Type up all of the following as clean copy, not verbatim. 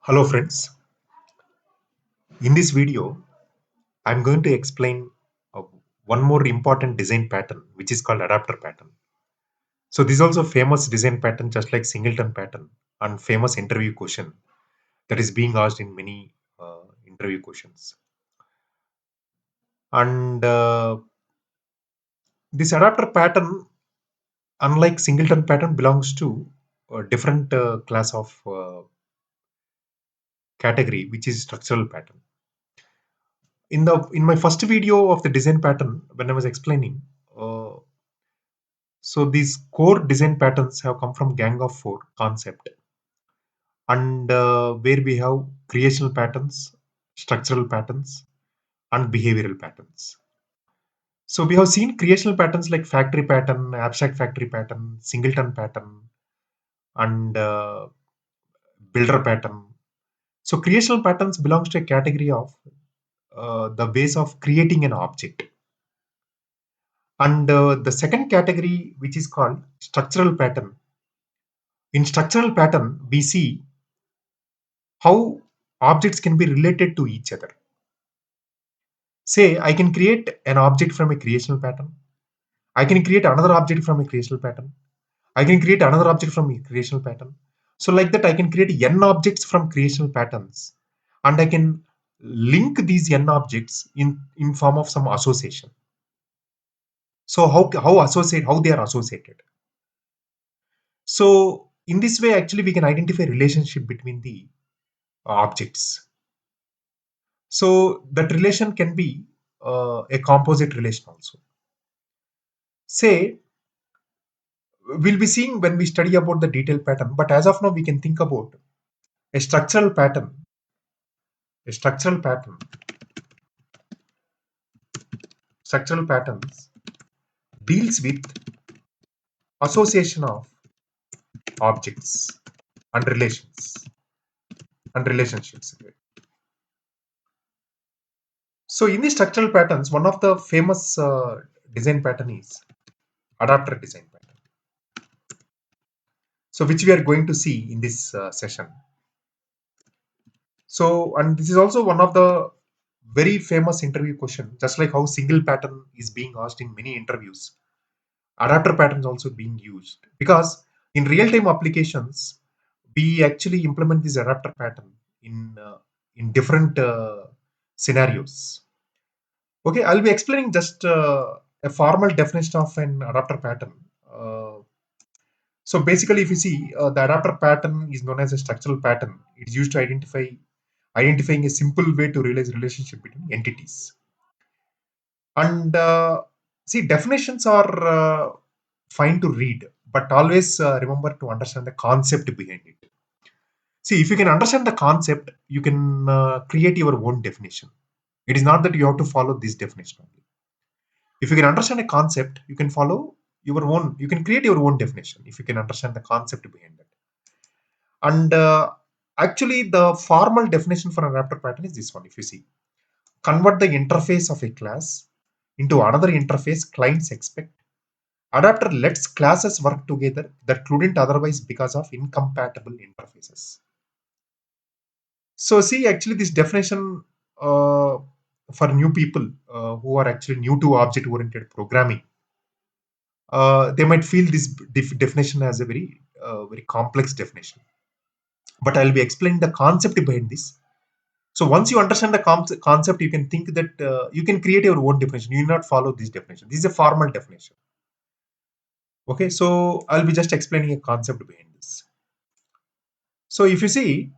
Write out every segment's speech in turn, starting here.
Hello friends, in this video I'm going to explain uh, one more important design pattern which is called adapter pattern. So this is also famous design pattern just like singleton pattern and famous interview question that is being asked in many interview questions. And this adapter pattern, unlike singleton pattern, belongs to a different class of category which is structural pattern. In my first video of the design pattern when I was explaining, uh, so these core design patterns have come from Gang of Four concept, and where we have creational patterns, structural patterns, and behavioral patterns. So we have seen creational patterns like factory pattern, abstract factory pattern, singleton pattern, and builder pattern. So creational patterns belongs to a category of the ways of creating an object. And the second category, which is called structural pattern. In structural pattern, we see how objects can be related to each other. Say, I can create an object from a creational pattern. I can create another object from a creational pattern. I can create another object from a creational pattern. So, like that, I can create n objects from creational patterns, and I can link these n objects in form of some association. So, how they are associated. So, in this way, actually, we can identify relationship between the objects. So that relation can be a composite relation also. Say, we'll be seeing when we study about the detailed pattern, but as of now, we can think about a structural pattern. A structural patterns deals with association of objects and relationships. So in the structural patterns, one of the famous design pattern is adapter design pattern. So which we are going to see in this session. So, and this is also one of the very famous interview question, just like how single pattern is being asked in many interviews. Adapter patterns also being used because in real-time applications, we actually implement this adapter pattern in different scenarios. Okay, I'll be explaining just a formal definition of an adapter pattern. Uh, so basically, if you see, the adapter pattern is known as a structural pattern. It's used to identifying a simple way to realize relationship between entities. And see, definitions are fine to read, but always remember to understand the concept behind it. See, if you can understand the concept, you can create your own definition. It is not that you have to follow this definition only. If you can understand a concept, you can follow your own, you can create your own definition if you can understand the concept behind it. And actually, the formal definition for an adapter pattern is this one. If you see, convert the interface of a class into another interface clients expect. Adapter lets classes work together that couldn't otherwise because of incompatible interfaces. So see, actually this definition uh, for new people who are actually new to object-oriented programming, they might feel this definition as a very complex definition. But I'll be explaining the concept behind this. So once you understand the concept, you can think that you can create your own definition. You need not follow this definition. This is a formal definition. Okay, so I'll be just explaining a concept behind this. So if you see,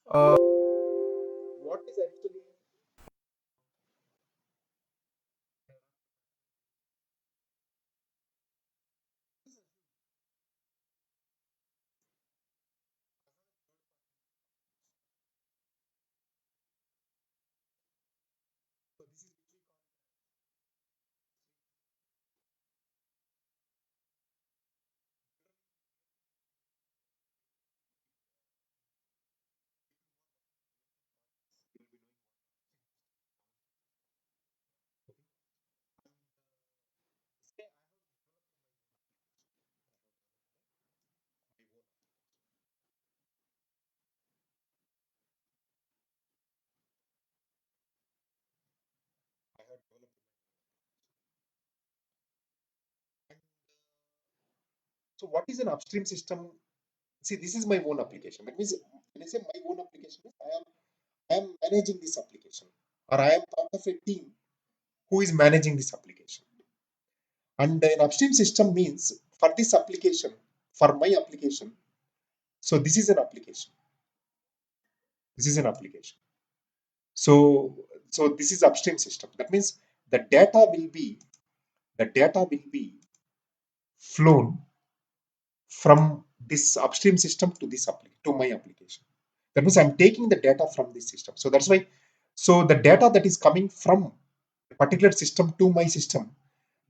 what is actually so this is So what is an upstream system? See, this is my own application. That means when I say my own application, I am managing this application, or I am part of a team who is managing this application. And an upstream system means for this application, for my application. So this is an application. This is an application. So so this is upstream system. That means the data will be the data will be flown from this upstream system to this to my application. That means I'm taking the data from this system. So that's why, so the data that is coming from a particular system to my system,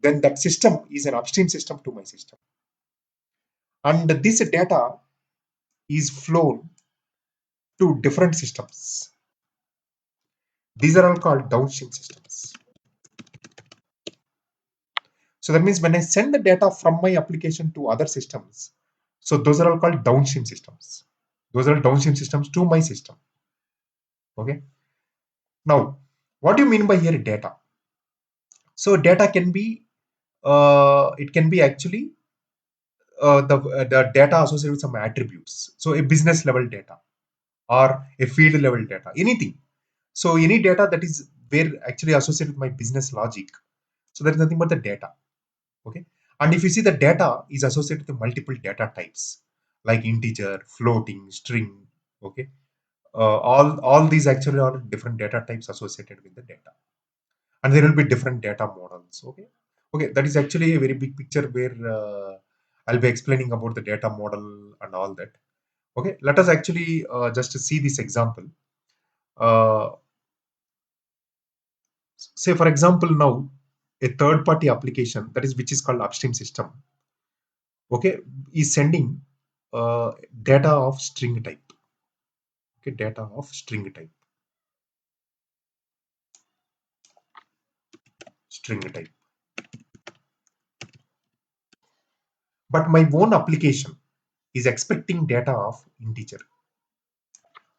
then that system is an upstream system to my system. And this data is flown to different systems. These are all called downstream systems. So that means when I send the data from my application to other systems, so those are all called downstream systems. Those are downstream systems to my system. Okay. Now, what do you mean by here data? So data can be, it can be actually the data associated with some attributes. So a business level data or a field level data, anything. So any data that is where actually associated with my business logic. So there is nothing but the data. Okay. And if you see the data is associated with multiple data types like integer, floating, string. Okay. All these actually are different data types associated with the data, and there will be different data models. Okay. Okay, that is actually a very big picture where I'll be explaining about the data model and all that. Okay, let us actually just see this example. uh, Say for example, now a third party application, that is which is called upstream system, okay, is sending data of string type. Okay, data of string type. String type. But my own application is expecting data of integer.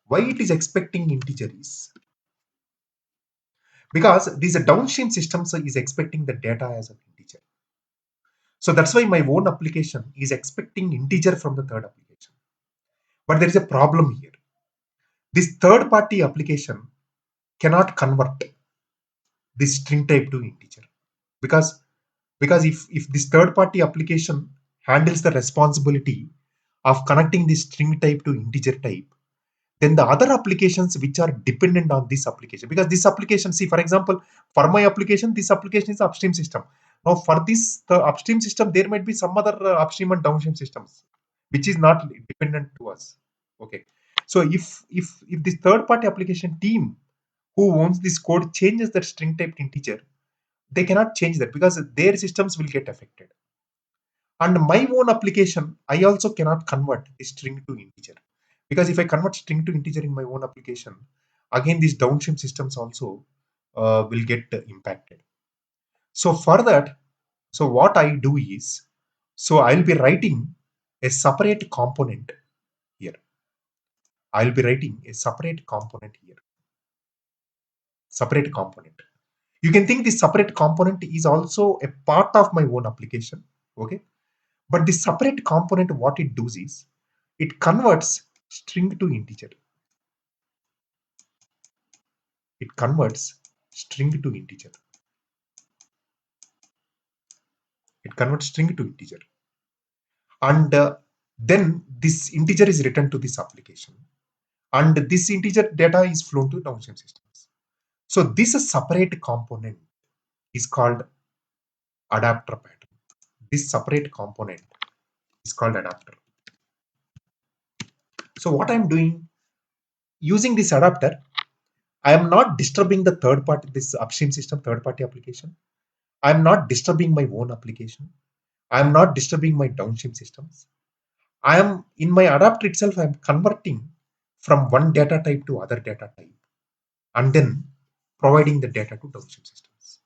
Why it is expecting integer is because these downstream systems is expecting the data as an integer. So that's why my own application is expecting integer from the third application. But there is a problem here. This third party application cannot convert this string type to integer, because if this third party application handles the responsibility of connecting this string type to integer type, then the other applications which are dependent on this application, because this application, see for example, for my application, this application is upstream system. Now for this the upstream system, there might be some other upstream and downstream systems which is not dependent to us. Okay, so if this third party application team who owns this code changes that string type to integer, they cannot change that because their systems will get affected. And my own application, I also cannot convert a string to integer, because if I convert string to integer in my own application, again these downstream systems also will get impacted. So for that, so what I do is, so I'll be writing a separate component here. I'll be writing a separate component here. Separate component. You can think this separate component is also a part of my own application. Okay. But the separate component, what it does is, it converts string to integer. It converts string to integer. It converts string to integer. And then this integer is written to this application. And this integer data is flown to downstream systems. So this separate component is called adapter pattern. This separate component is called adapter. So what I'm doing using this adapter, I am not disturbing the third party, this upstream system, third party application. I'm not disturbing my own application. I'm not disturbing my downstream systems. I am in my adapter itself, I'm converting from one data type to other data type, and then providing the data to downstream systems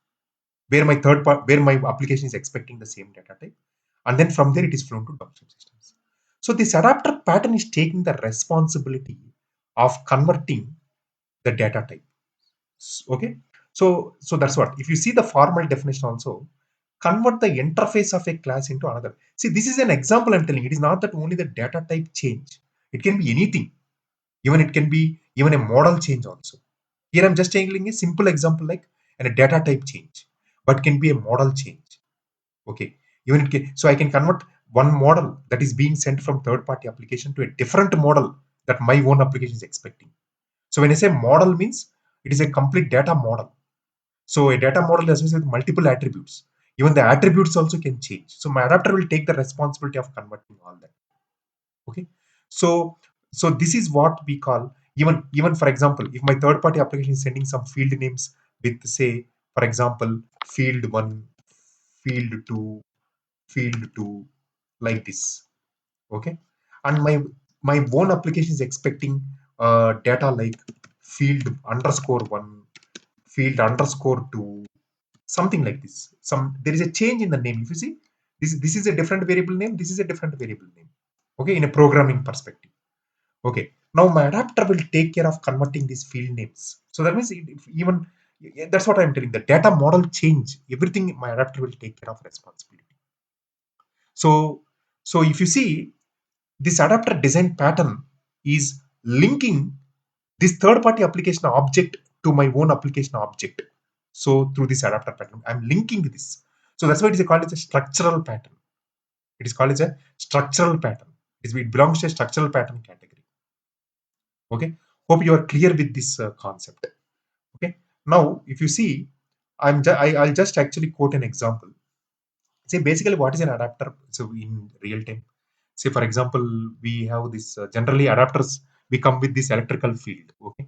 where my where my application is expecting the same data type, and then from there it is flown to downstream systems. So this adapter pattern is taking the responsibility of converting the data type. Okay. So that's what, if you see the formal definition also, convert the interface of a class into another. See, this is an example I'm telling. It is not that only the data type change. It can be anything. Even it can be even a model change also. Here I'm just taking a simple example like a data type change, but can be a model change. Okay. Even it can, so I can convert one model that is being sent from third-party application to a different model that my own application is expecting. So when I say model means it is a complete data model. So a data model is associated with multiple attributes. Even the attributes also can change. So my adapter will take the responsibility of converting all that. Okay. So this is what we call even for example, if my third party application is sending some field names with say, for example, field 1, field 2, field 2, like this. Okay. And my own application is expecting data like field underscore 1, field underscore 2, something like this. There is a change in the name. If you see, this is a different variable name, this is a different variable name. Okay, in a programming perspective. Okay, now my adapter will take care of converting these field names. So that means even that's what I'm telling. The data model change, everything my adapter will take care of responsibility. So if you see, this adapter design pattern is linking this third party application object to my own application object. So through this adapter pattern, I'm linking this. So that's why it is called as a structural pattern. It is called as a structural pattern. It belongs to a structural pattern category. Okay. Hope you are clear with this concept. Okay. Now, if you see, I'll just actually quote an example. Say basically what is an adapter? So in real time, say for example, we have this generally adapters. We come with this electrical field. Okay.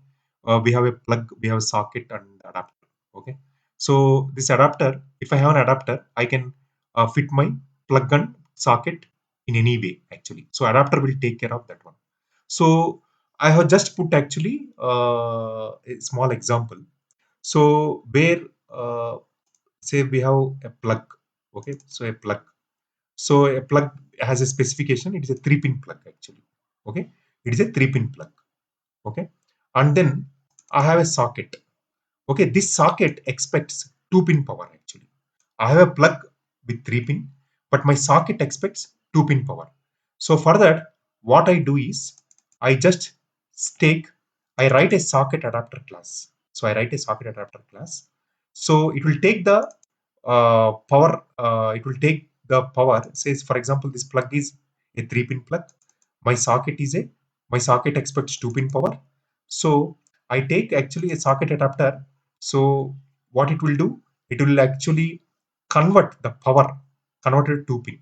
We have a plug, we have a socket and adapter. Okay. So this adapter, if I have an adapter, I can fit my plug and socket in any way actually. So adapter will take care of that one. So I have just put actually a small example. So where say we have a plug. Okay, so a plug. So a plug has a specification. It is a 3-pin plug actually. Okay, it is a 3-pin plug. Okay, and then I have a socket. Okay, this socket expects 2-pin power actually. I have a plug with 3-pin, but my socket expects 2-pin power. So for that, what I do is I just take, I write a socket adapter class. So I write a socket adapter class. So it will take the power, it will take the power, says for example, this plug is a 3-pin plug. My socket is my socket expects 2-pin power. So I take actually a socket adapter. So what it will do, it will actually convert the power converted to 2-pin.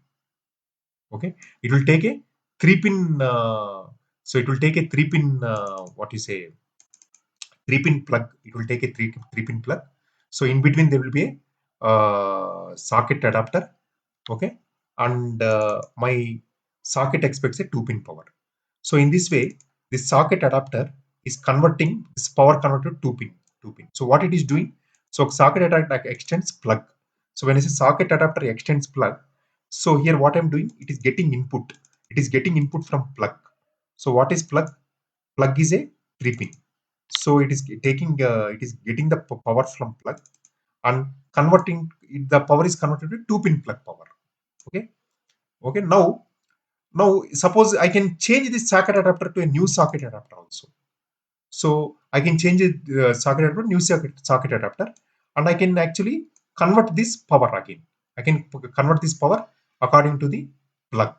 Okay, it will take a 3-pin. So it will take a 3-pin. What you say? 3-pin plug. It will take a 3-pin plug. So in between there will be a socket adapter. Okay, and my socket expects a 2-pin power. So in this way, this socket adapter is converting this power converter to 2-pin. 2-pin. So what it is doing? So socket adapter extends plug. So when I say socket adapter extends plug, so here what I'm doing, it is getting input. It is getting input from plug. So what is plug? Plug is a 3-pin. So it is taking, it is getting the power from plug and converting. The power is converted to 2-pin plug power. Okay. Okay. Now suppose I can change this socket adapter to a new socket adapter also. So I can change it socket adapter, new socket adapter, and I can actually convert this power again. I can convert this power according to the plug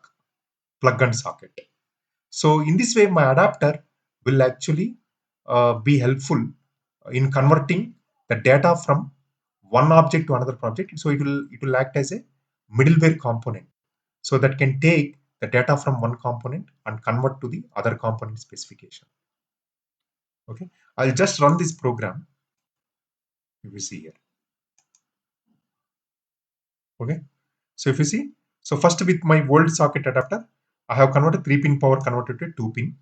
and socket. So in this way, my adapter will actually be helpful in converting the data from one object to another object. So it will act as a middleware component. So that can take the data from one component and convert to the other component specification. Okay, I'll just run this program. You will see here. Okay, so if you see, so first with my old socket adapter, I have converted 3-pin power converted to 2-pin,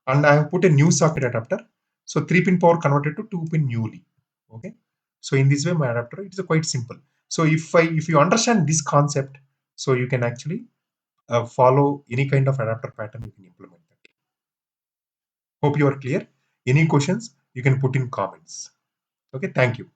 and I have put a new socket adapter. So 3-pin power converted to 2-pin newly. Okay, so in this way, my adapter, it is quite simple. So if you understand this concept, so you can actually follow any kind of adapter pattern, you can implement that. Hope you are clear. Any questions you can put in comments. Okay, thank you.